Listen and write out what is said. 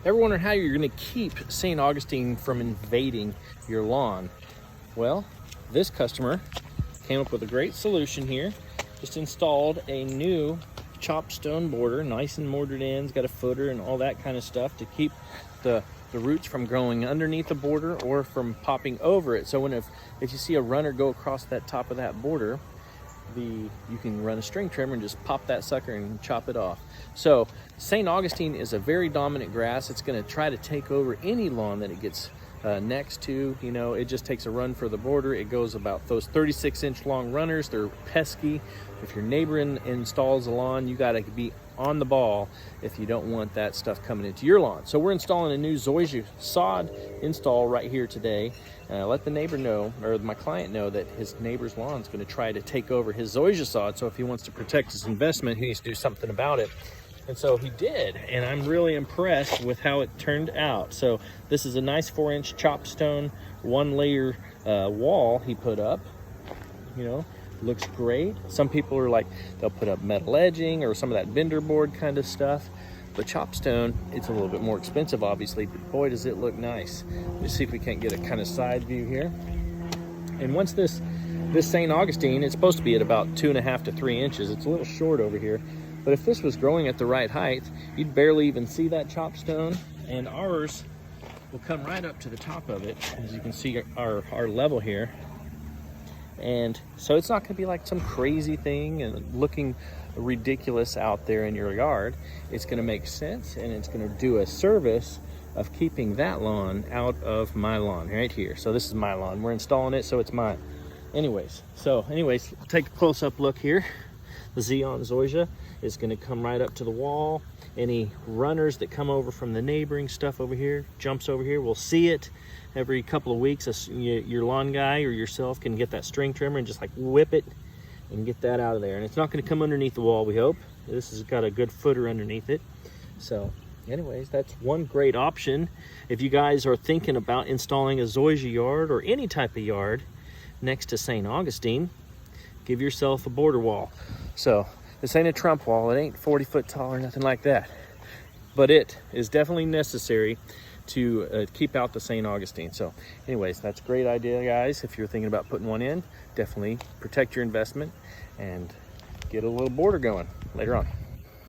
Ever wonder how you're gonna keep Saint Augustine from invading your lawn? Well, this customer came up with a great solution here. Just installed a new chopped stone border, nice and mortared in, got a footer and all that kind of stuff to keep the roots from growing underneath the border or from popping over it. So if you see a runner go across that top of that border, you can run a string trimmer and just pop that sucker and chop it off. So Saint Augustine is a very dominant grass. It's going to try to take over any lawn that it gets next to. You know, it just takes a run for the border. It goes about those 36-inch long runners. They're pesky. If your neighbor installs a lawn, you got to be on the ball if you don't want that stuff coming into your lawn. So we're installing a new zoysia sod install right here today. Let the neighbor know, or my client know, that his neighbor's lawn is going to try to take over his zoysia sod. So if he wants to protect his investment, he needs to do something about it. And so he did, and I'm really impressed with how it turned out. So this is a nice 4-inch chopped stone, 1-layer wall he put up. You know, looks great. Some people are like, they'll put up metal edging or some of that vendor board kind of stuff. But chopped stone, it's a little bit more expensive, obviously, but boy, does it look nice. Let's see if we can't get a kind of side view here. And once this Saint Augustine, it's supposed to be at about 2.5 to 3 inches. It's a little short over here. But if this was growing at the right height, you'd barely even see that chopped stone, and ours will come right up to the top of it. As you can see our level here. And so it's not gonna be like some crazy thing and looking ridiculous out there in your yard. It's gonna make sense, and it's gonna do a service of keeping that lawn out of my lawn right here. So this is my lawn. We're installing it, so it's mine. Anyways, take a close-up look here. The Xeon zoysia is going to come right up to the wall. Any runners that come over from the neighboring stuff over here, jumps over here, we'll see it every couple of weeks. Your lawn guy or yourself can get that string trimmer and just like whip it and get that out of there. And it's not going to come underneath the wall, we hope. This has got a good footer underneath it. So anyways, that's one great option. If you guys are thinking about installing a zoysia yard or any type of yard next to Saint Augustine, give yourself a border wall. So this ain't a Trump wall. It ain't 40 foot tall or nothing like that. But it is definitely necessary to keep out the Saint Augustine. So anyways, that's a great idea, guys. If you're thinking about putting one in, definitely protect your investment and get a little border going later on.